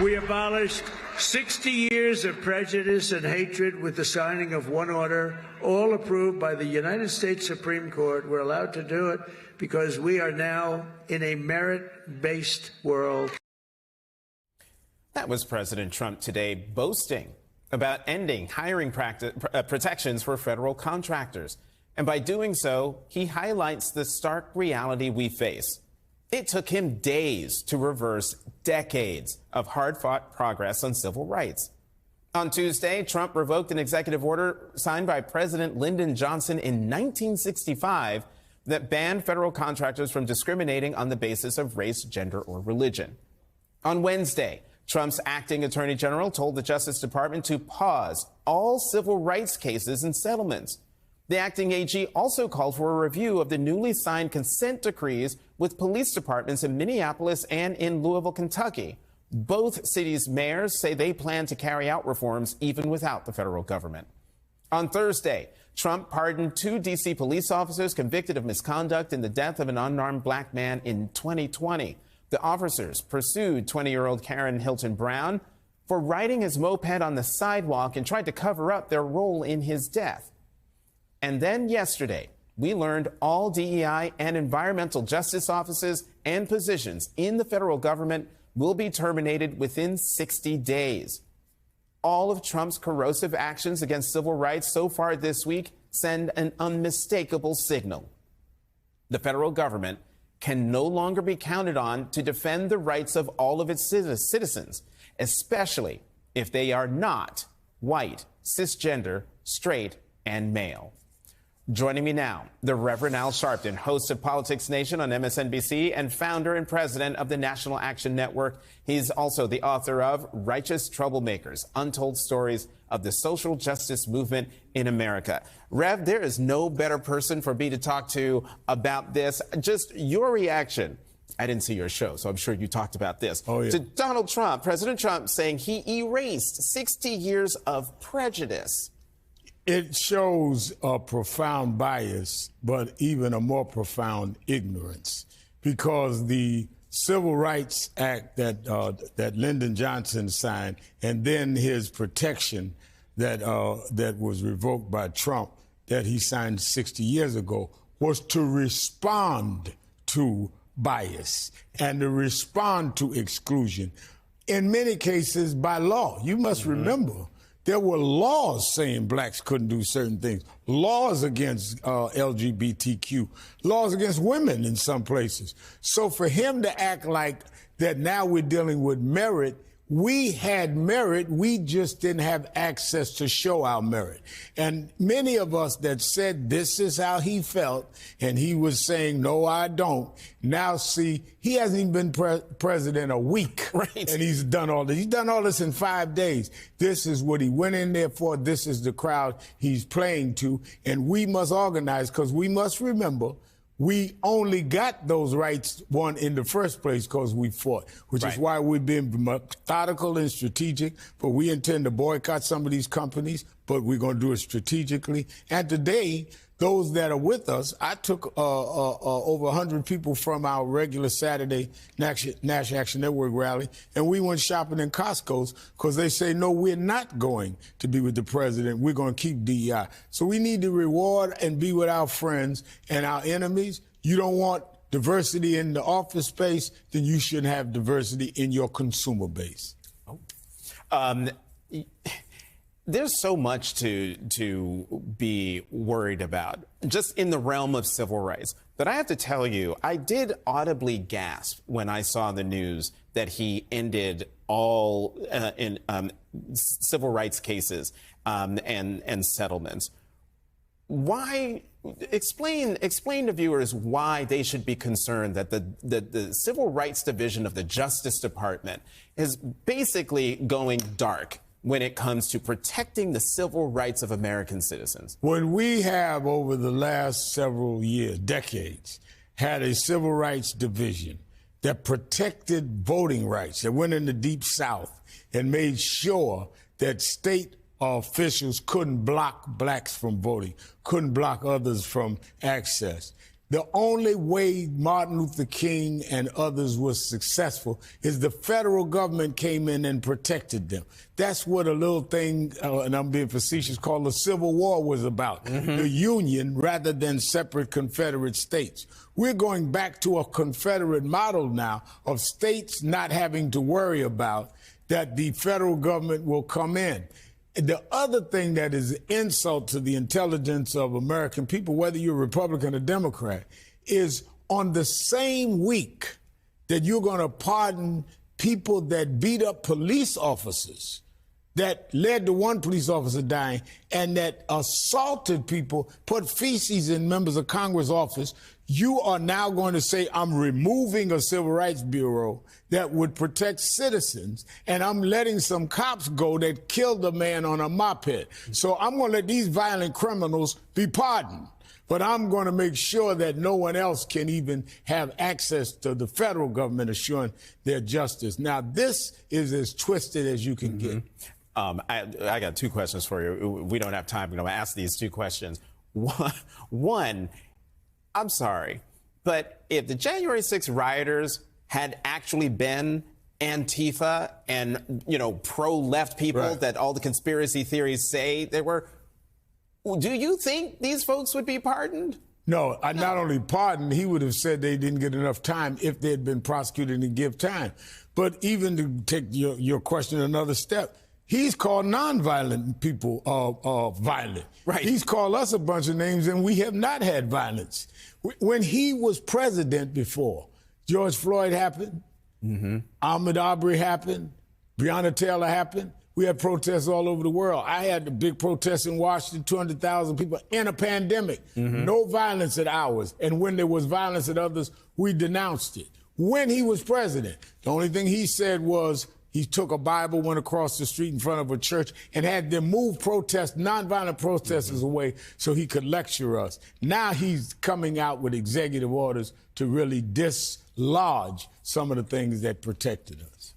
We abolished 60 years of prejudice and hatred with the signing of one order, all approved by the United States Supreme Court. We're allowed to do it because we are now in a merit-based world. That was President Trump today boasting about ending hiring protections for federal contractors. And by doing so, he highlights the stark reality we face. It took him days to reverse decades of hard-fought progress on civil rights. On Tuesday, Trump revoked an executive order signed by President Lyndon Johnson in 1965 that banned federal contractors from discriminating on the basis of race, gender, or religion. On Wednesday, Trump's acting attorney general told the Justice Department to pause all civil rights cases and settlements. The acting AG also called for a review of the newly signed consent decrees with police departments in Minneapolis and in Louisville, Kentucky. Both cities' mayors say they plan to carry out reforms even without the federal government. On Thursday, Trump pardoned 2 D.C. police officers convicted of misconduct in the death of an unarmed black man in 2020. The officers pursued 20-year-old Karen Hilton Brown for riding his moped on the sidewalk and tried to cover up their role in his death. And then yesterday, we learned all DEI and environmental justice offices and positions in the federal government will be terminated within 60 days. All of Trump's corrosive actions against civil rights so far this week send an unmistakable signal. The federal government can no longer be counted on to defend the rights of all of its citizens, especially if they are not white, cisgender, straight, and male. Joining me now, the Reverend Al Sharpton, host of Politics Nation on MSNBC and founder and president of the National Action Network. He's also the author of Righteous Troublemakers, Untold Stories of the Social Justice Movement in America. Rev, there is no better person for me to talk to about this. Just your reaction. I didn't see your show, so I'm sure you talked about this. Oh, yeah. To Donald Trump, President Trump saying he erased 60 years of prejudice. It shows a profound bias, but even a more profound ignorance, because the Civil Rights Act that Lyndon Johnson signed, and then his protection that was revoked by Trump, that he signed 60 years ago, was to respond to bias and to respond to exclusion. In many cases, by law. You must remember, there were laws saying blacks couldn't do certain things, laws against LGBTQ, laws against women in some places. So for him to act like that now we're dealing with merit, we had merit, we just didn't have access to show our merit. And many of us that said this is how he felt, and he was saying, no, I don't, now see, he hasn't even been president a week. Right. And he's done all this. He's done all this in 5 days. This is what he went in there for. This is the crowd he's playing to. And we must organize, because we must remember, we only got those rights won in the first place because we fought, which is why we've been methodical and strategic. But we intend to boycott some of these companies, but we're going to do it strategically. And today, those that are with us, I took over 100 people from our regular Saturday National Action Network rally, and we went shopping in Costco's because they say, no, we're not going to be with the president. We're going to keep DEI. So we need to reward and be with our friends and our enemies. You don't want diversity in the office space, then you shouldn't have diversity in your consumer base. There's so much to be worried about, just in the realm of civil rights. But I have to tell you, I did audibly gasp when I saw the news that he ended all civil rights cases and settlements. Why? Explain to viewers why they should be concerned that the Civil Rights Division of the Justice Department is basically going dark when it comes to protecting the civil rights of American citizens. When we have, over the last several years, decades, had a civil rights division that protected voting rights, that went in the Deep South and made sure that state officials couldn't block blacks from voting, couldn't block others from access, The only way Martin Luther King and others was successful is the federal government came in and protected them. That's what a little thing, and I'm being facetious, called the Civil War was about. The Union rather than separate Confederate states. We're going back to a Confederate model now of states not having to worry about that the federal government will come in. The other thing that is an insult to the intelligence of American people, whether you're Republican or Democrat, is on the same week that you're going to pardon people that beat up police officers, that led to one police officer dying, and that assaulted people, put feces in members of Congress' office, you are now going to say, I'm removing a Civil Rights Bureau that would protect citizens, and I'm letting some cops go that killed a man on a moped. So I'm going to let these violent criminals be pardoned. But I'm going to make sure that no one else can even have access to the federal government assuring their justice. Now, this is as twisted as you can get. I got two questions for you. We don't have time. I'm going to ask these two questions. One, I'm sorry, but if the January 6th rioters had actually been Antifa and, pro-left people that all the conspiracy theories say they were, do you think these folks would be pardoned? No, not only pardoned, he would have said they didn't get enough time if they had been prosecuted and give time. But even to take your question another step, he's called nonviolent people violent. Right. He's called us a bunch of names, and we have not had violence. When he was president before, George Floyd happened, Ahmaud Arbery happened, Breonna Taylor happened. We had protests all over the world. I had the big protests in Washington, 200,000 people in a pandemic. No violence at ours. And when there was violence at others, we denounced it. When he was president, the only thing he said was he took a Bible, went across the street in front of a church, and had them move nonviolent protesters away so he could lecture us. Now he's coming out with executive orders to really dislodge some of the things that protected us.